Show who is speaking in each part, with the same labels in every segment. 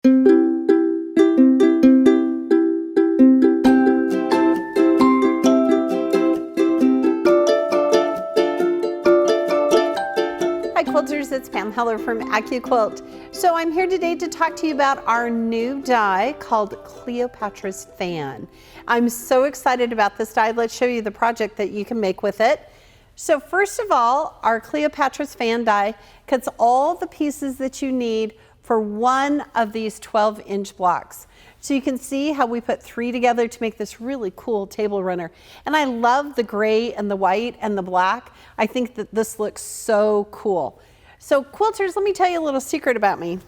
Speaker 1: Hi quilters, it's Pam Heller from AccuQuilt. So I'm here today to talk to you about our new die called Cleopatra's Fan. I'm so excited about this die. Let's show you the project that you can make with it. So first of all, our Cleopatra's Fan die cuts all the pieces that you need for one of these 12-inch blocks. So you can see how we put 3 together to make this really cool table runner. And I love the gray and the white and the black. I think that this looks so cool. So quilters, let me tell you a little secret about me.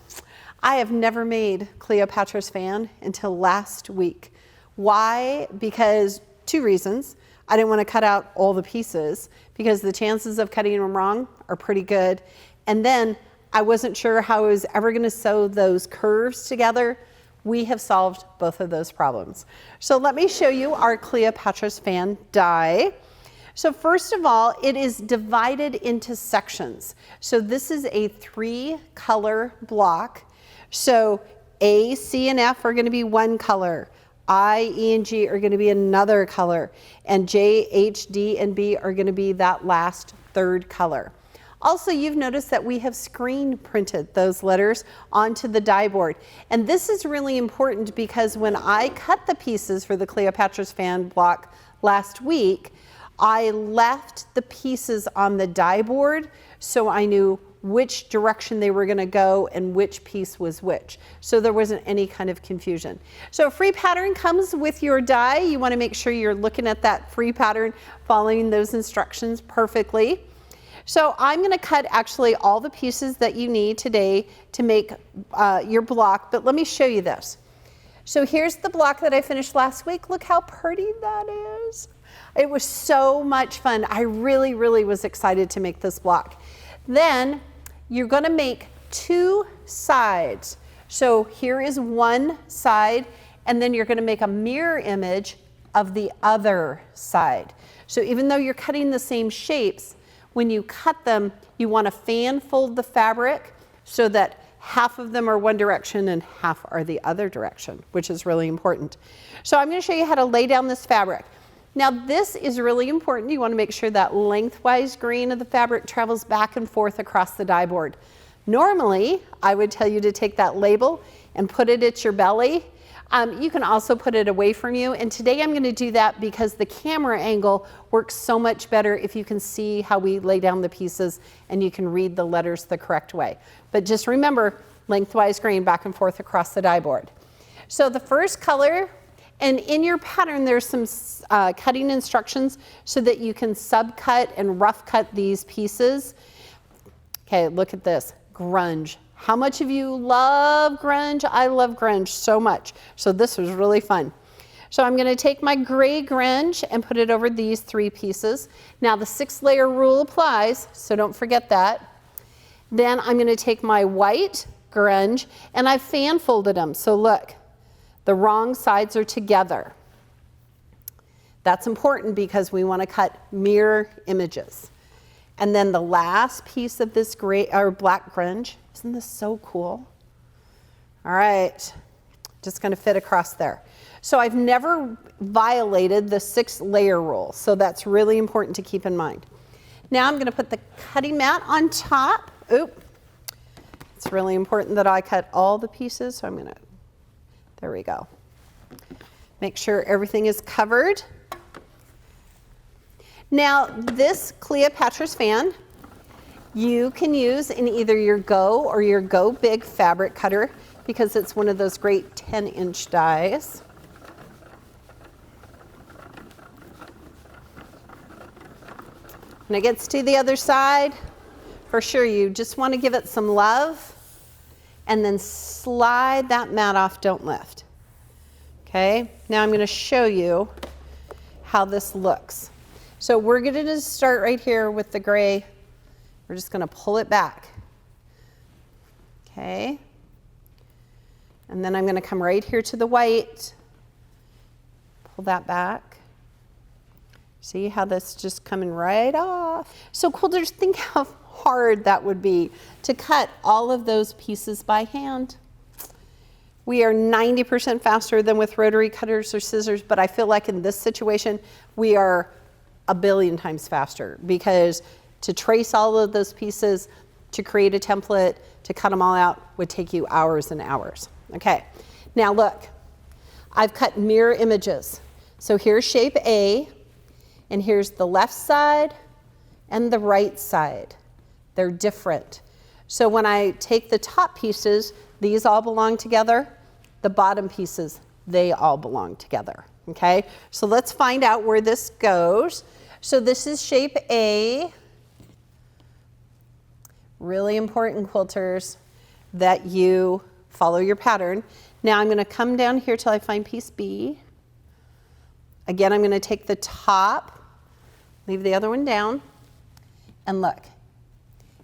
Speaker 1: I have never made Cleopatra's Fan until last week. Why? Because 2 reasons. I didn't want to cut out all the pieces because the chances of cutting them wrong are pretty good. And then I wasn't sure how I was ever going to sew those curves together. We have solved both of those problems. So let me show you our Cleopatra's Fan die. So first of all, it is divided into sections. So this is a 3-color block. So A, C, and F are going to be one color. I, E, and G are going to be another color. And J, H, D, and B are going to be that last 3rd color. Also, you've noticed that we have screen printed those letters onto the die board. And this is really important because when I cut the pieces for the Cleopatra's Fan block last week, I left the pieces on the die board so I knew which direction they were going to go and which piece was which. So there wasn't any kind of confusion. So a free pattern comes with your die. You want to make sure you're looking at that free pattern, following those instructions perfectly. So I'm going to cut actually all the pieces that you need today to make your block, but let me show you this. So here's the block that I finished last week. Look how pretty that is. It was so much fun. I really, really was excited to make this block. Then you're going to make 2 sides. So here is one side, and then you're going to make a mirror image of the other side. So even though you're cutting the same shapes, when you cut them, you want to fan fold the fabric so that half of them are one direction and half are the other direction, which is really important. So I'm going to show you how to lay down this fabric. Now this is really important. You want to make sure that lengthwise grain of the fabric travels back and forth across the die board. Normally, I would tell you to take that label and put it at your belly. You can also put it away from you, and today I'm going to do that because the camera angle works so much better if you can see how we lay down the pieces and you can read the letters the correct way. But just remember, lengthwise grain back and forth across the die board. So the first color, and in your pattern there's some cutting instructions so that you can subcut and rough cut these pieces. Okay, look at this, grunge. How much of you love grunge? I love grunge so much. So this was really fun. So I'm going to take my gray grunge and put it over these 3 pieces. Now the 6-layer rule applies, so don't forget that. Then I'm going to take my white grunge and I've fan folded them. So look, the wrong sides are together. That's important because we want to cut mirror images. And then the last piece of this gray or black grunge, isn't this so cool? All right, just going to fit across there. So I've never violated the 6-layer rule, so that's really important to keep in mind. Now I'm going to put the cutting mat on top. Oop, it's really important that I cut all the pieces, so I'm going to, there we go. Make sure everything is covered. Now this Cleopatra's Fan, you can use in either your Go or your Go Big fabric cutter because it's one of those great 10-inch dies. When it gets to the other side, for sure you just want to give it some love and then slide that mat off, don't lift. Okay, now I'm going to show you how this looks. So we're going to just start right here with the gray. We're just going to pull it back. Okay. And then I'm going to come right here to the white. Pull that back. See how that's just coming right off. So quilters, think how hard that would be to cut all of those pieces by hand. We are 90% faster than with rotary cutters or scissors, but I feel like in this situation, we are a billion times faster, because to trace all of those pieces, to create a template, to cut them all out would take you hours and hours. Okay, now look, I've cut mirror images. So here's shape A, and here's the left side and the right side. They're different. So when I take the top pieces, these all belong together. The bottom pieces, they all belong together. Okay, so let's find out where this goes. So this is shape A. Really important, quilters, that you follow your pattern. Now I'm going to come down here till I find piece B. Again, I'm going to take the top, leave the other one down, and look,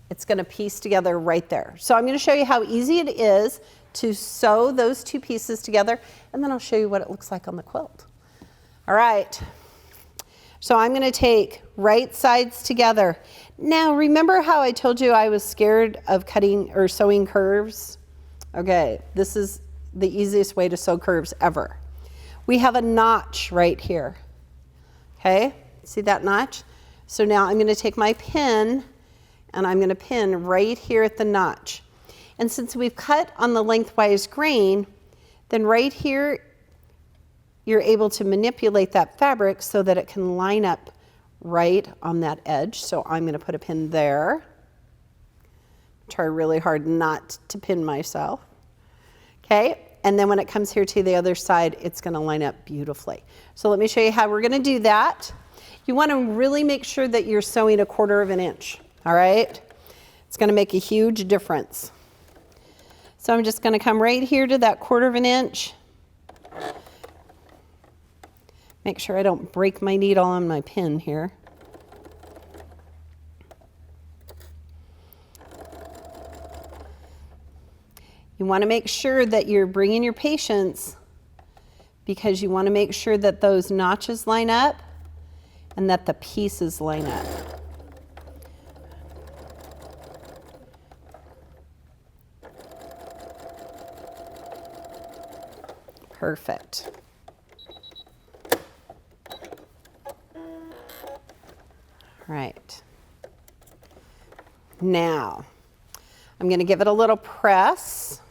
Speaker 1: it's going to piece together right there. So I'm going to show you how easy it is to sew those two pieces together, and then I'll show you what it looks like on the quilt. All right, so I'm going to take right sides together. Now remember how I told you I was scared of cutting or sewing curves? Okay, this is the easiest way to sew curves ever. We have a notch right here. Okay, see that notch? So now I'm going to take my pin and I'm going to pin right here at the notch. And since we've cut on the lengthwise grain, then right here you're able to manipulate that fabric so that it can line up right on that edge. So I'm going to put a pin there. Try really hard not to pin myself. Okay, and then when it comes here to the other side, it's going to line up beautifully. So let me show you how we're going to do that. You want to really make sure that you're sewing 1/4 inch. All right, it's going to make a huge difference. So I'm just going to come right here to that 1/4 inch. Make sure I don't break my needle on my pin here. You want to make sure that you're bringing your patience, because you want to make sure that those notches line up and that the pieces line up. Perfect. Right. Now, I'm going to give it a little press.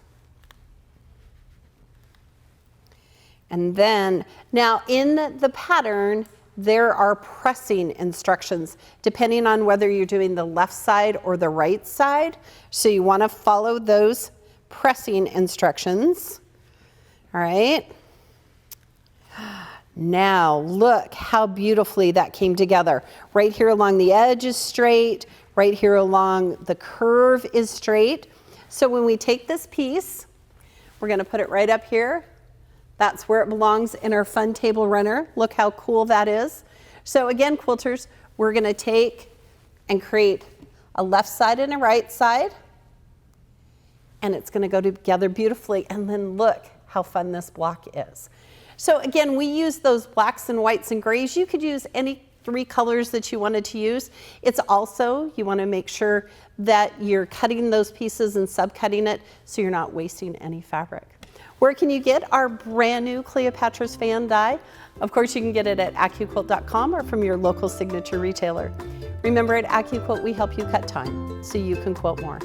Speaker 1: And then, now in the pattern, there are pressing instructions depending on whether you're doing the left side or the right side. So you want to follow those pressing instructions. All right. Now look how beautifully that came together. Right here along the edge is straight. Right here along the curve is straight. So when we take this piece, we're going to put it right up here. That's where it belongs in our fun table runner. Look how cool that is. So again, quilters, we're going to take and create a left side and a right side. And it's going to go together beautifully. And then look how fun this block is. So again, we use those blacks and whites and grays. You could use any 3 colors that you wanted to use. It's also, you want to make sure that you're cutting those pieces and subcutting it so you're not wasting any fabric. Where can you get our brand new Cleopatra's fan die? Of course, you can get it at AccuQuilt.com or from your local signature retailer. Remember, at AccuQuilt, we help you cut time so you can quilt more.